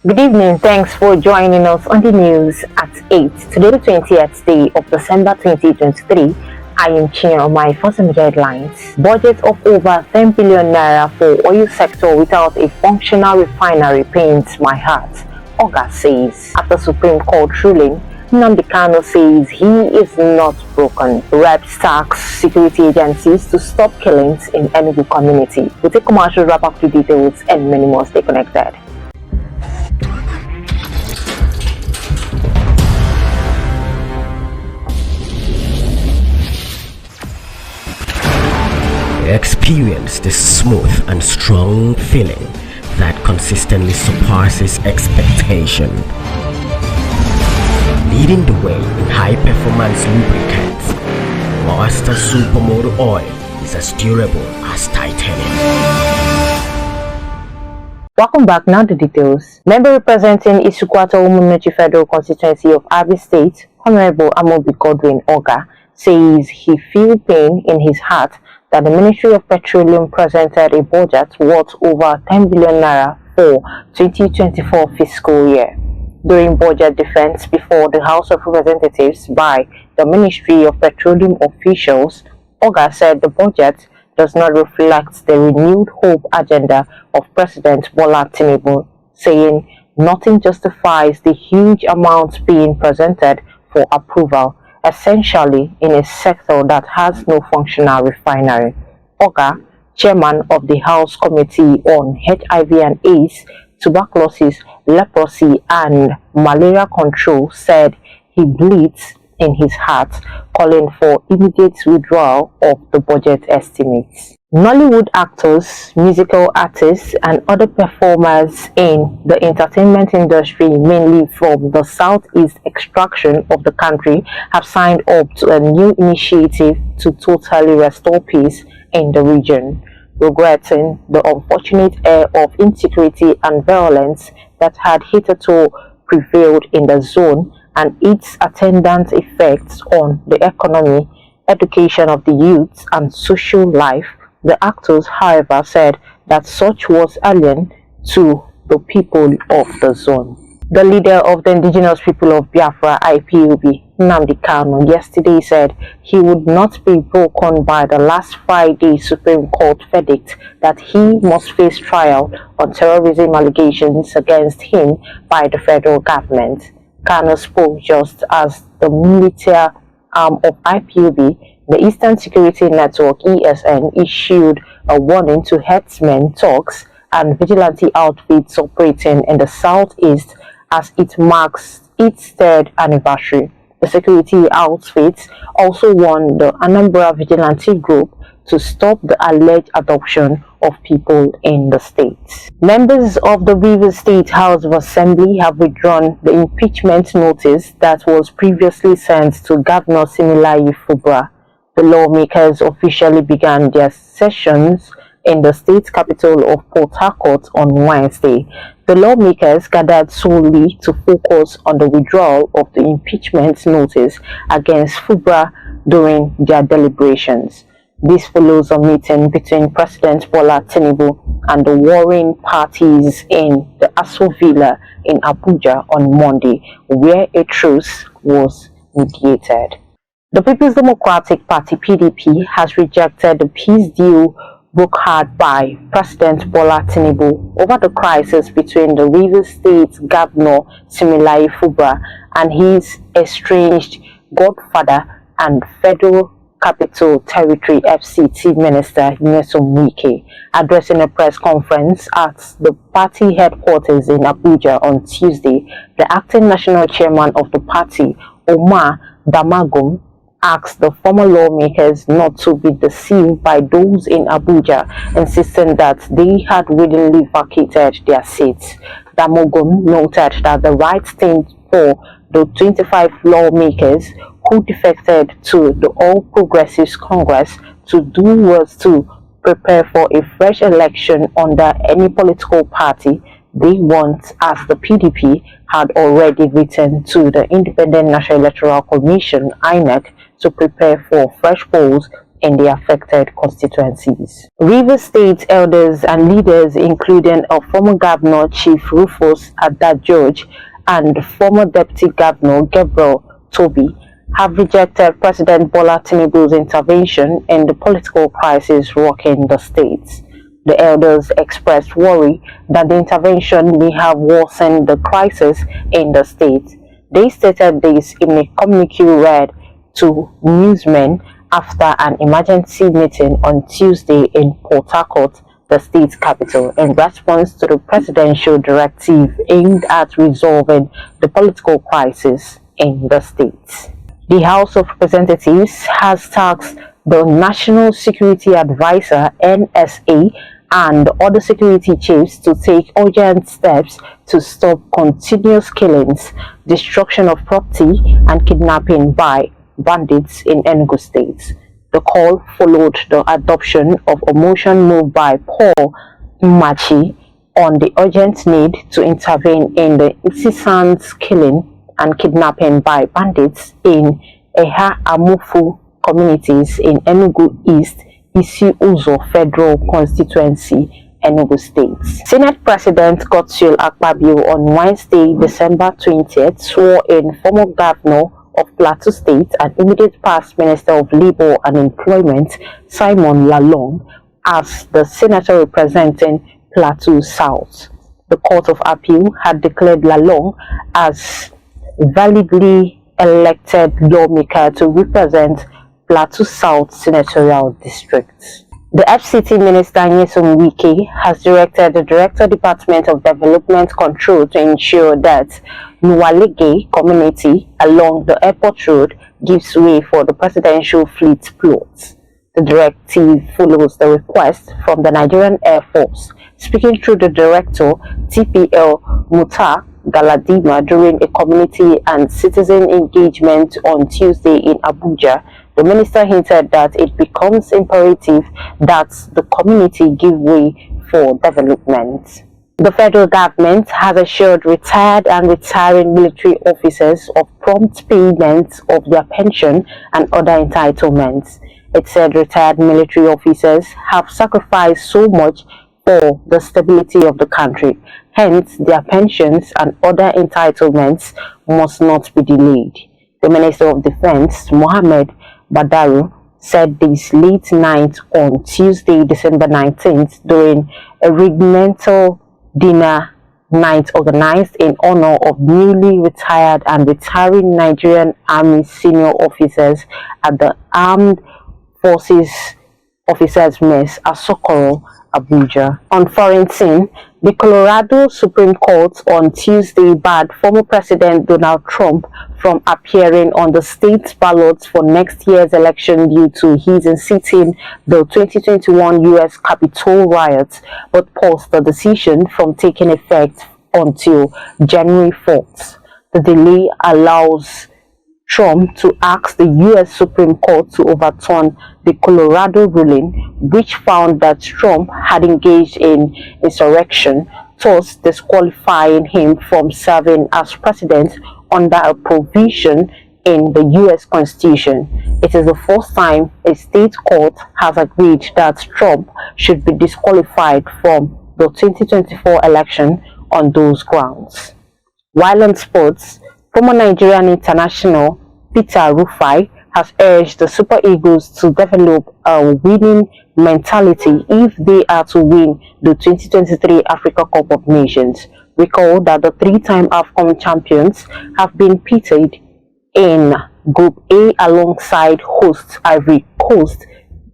Good evening. Thanks for joining us on the news at 8. Today, the 20th day of December 2023. I am Chin on my first major headlines. Budget of over 10 billion naira for oil sector without a functional refinery pains my heart, Oga says. After Supreme Court ruling, Nnamdi Kanu says he is not broken. Reps tax security agencies to stop killings in Enugu community. We'll take commercial wrap up to details and many more. Stay connected. Experience the smooth and strong feeling that consistently surpasses expectation. Leading the way in high-performance lubricants, Master Supermoto Oil is as durable as titanium. Welcome back. Now the details. Member representing Isukwata Umumechi Federal Constituency of Abia State, Honorable Amobi Godwin Oga, says he feels pain in his heart that the Ministry of Petroleum presented a budget worth over 10 billion naira for 2024 fiscal year. During budget defense before the House of Representatives by the Ministry of Petroleum officials, Oga said the budget does not reflect the renewed hope agenda of President Bola Tinubu, saying nothing justifies the huge amounts being presented for approval, essentially in a sector that has no functional refinery. Oga, chairman of the House Committee on HIV and AIDS, Tuberculosis, Leprosy and Malaria Control, said he bleeds in his heart, calling for immediate withdrawal of the budget estimates. Nollywood actors, musical artists, and other performers in the entertainment industry, mainly from the southeast extraction of the country, have signed up to a new initiative to totally restore peace in the region, regretting the unfortunate air of insecurity and violence that had hitherto prevailed in the zone and its attendant effects on the economy, education of the youth, and social life. The actors, however, said that such was alien to the people of the zone. The leader of the indigenous people of Biafra, IPOB, Nnamdi Kanu, yesterday said he would not be broken by the last Friday Supreme Court verdict that he must face trial on terrorism allegations against him by the federal government. Kanu spoke just as the military arm of IPOB, the Eastern Security Network (ESN), issued a warning to herdsmen, thugs, and vigilante outfits operating in the southeast as it marks its third anniversary. The security outfits also warned the Anambra Vigilante Group to stop the alleged adoption of people in the state. Members of the Rivers State House of Assembly have withdrawn the impeachment notice that was previously sent to Governor Similayi Fubara. The lawmakers officially began their sessions in the state capital of Port Harcourt on Wednesday. The lawmakers gathered solely to focus on the withdrawal of the impeachment notice against Fubara during their deliberations. This follows a meeting between President Bola Tinubu and the warring parties in the Aso Villa in Abuja on Monday, where a truce was mediated. The People's Democratic Party (PDP) has rejected the peace deal brokered by President Bola Tinubu over the crisis between the Rivers State Governor Similayi Fubara and his estranged godfather and Federal Capital Territory (FCT) Minister Nyesom Wike. Addressing a press conference at the party headquarters in Abuja on Tuesday, the acting national chairman of the party, Omar Damagum, asked the former lawmakers not to be deceived by those in Abuja, insisting that they had willingly vacated their seats. Damagum noted that the right thing for the 25 lawmakers who defected to the All Progressives Congress to do was to prepare for a fresh election under any political party they want, as the PDP had already written to the Independent National Electoral Commission (INEC) to prepare for fresh polls in the affected constituencies. Rivers State elders and leaders, including a former governor, Chief Rufus George, and former Deputy Governor Gabriel Toby, have rejected President Bola Tinubu's intervention in the political crisis rocking the state. The elders expressed worry that the intervention may have worsened the crisis in the state. They stated this in a communique read to newsmen after an emergency meeting on Tuesday in Port Harcourt, the state's capital, in response to the presidential directive aimed at resolving the political crisis in the state. The House of Representatives has tasked the National Security Advisor (NSA) and other security chiefs to take urgent steps to stop continuous killings, destruction of property, and kidnapping by bandits in Enugu State. The call followed the adoption of a motion moved by Paul Machi on the urgent need to intervene in the incessant killing and kidnapping by bandits in Eha Amufu communities in Enugu East, Isi Uzo Federal Constituency, Enugu State. Senate President Godswill Akpabio on Wednesday, December 20th, swore in former governor of Plateau State and immediate past Minister of Labour and Employment, Simon Lalong, as the senator representing Plateau South. The Court of Appeal had declared Lalong as validly elected lawmaker to represent Plateau South Senatorial District. The FCT Minister Nyesom Wike has directed the Director Department of Development Control to ensure that Nuwalege community along the airport road gives way for the presidential fleet plots. The directive follows the request from the Nigerian Air Force. Speaking through the director, TPL Muta Galadima, during a community and citizen engagement on Tuesday in Abuja, the minister hinted that it becomes imperative that the community give way for development. The federal government has assured retired and retiring military officers of prompt payment of their pension and other entitlements. It said retired military officers have sacrificed so much for the stability of the country. Hence, their pensions and other entitlements must not be delayed. The Minister of Defense, Mohammed Badaru, said this late night on Tuesday, December 19th, during a regimental dinner night organized in honor of newly retired and retiring Nigerian Army senior officers at the Armed Forces Officers Mess at Socorro, Abuja. On foreign scene, the Colorado Supreme Court on Tuesday barred former President Donald Trump from appearing on the state's ballots for next year's election due to his inciting the 2021 U.S. Capitol riots, but paused the decision from taking effect until January 4th. The delay allows Trump to ask the U.S. Supreme Court to overturn the Colorado ruling, which found that Trump had engaged in insurrection, thus disqualifying him from serving as president under a provision in the U.S. Constitution. It is the first time a state court has agreed that Trump should be disqualified from the 2024 election on those grounds. While on sports, former Nigerian international Peter Rufai has urged the Super Eagles to develop a winning mentality if they are to win the 2023 Africa Cup of Nations. Recall that the three-time AFCON champions have been pitted in Group A alongside hosts Ivory Coast,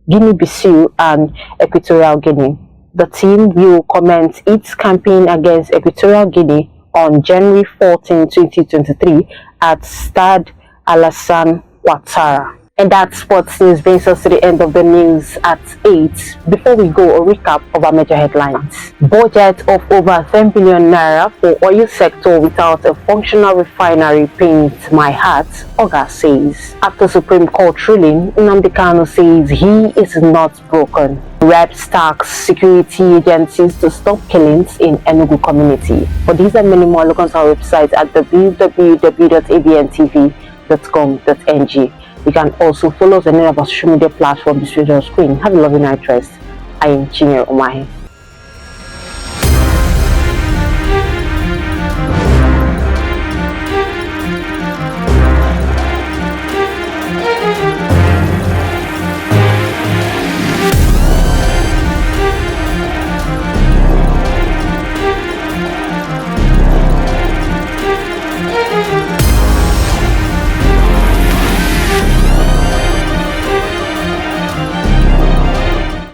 Guinea-Bissau and Equatorial Guinea. The team will commence its campaign against Equatorial Guinea on January 14, 2023 at Stade Alassane Ouattara. And that sports news brings us to the end of the news at 8. Before we go, a recap of our major headlines. Budget of over 10 billion naira for oil sector without a functional refinery pains my heart, Oga says. After Supreme Court ruling, Nnamdi Kanu says he is not broken. Reps tax security agencies to stop killings in Enugu community. For these and many more, look on our website at www.abntv.com.ng. You can also follow us on any of our social media platforms displayed on screen. Have a lovely night rest. I am Chinyere Omahe.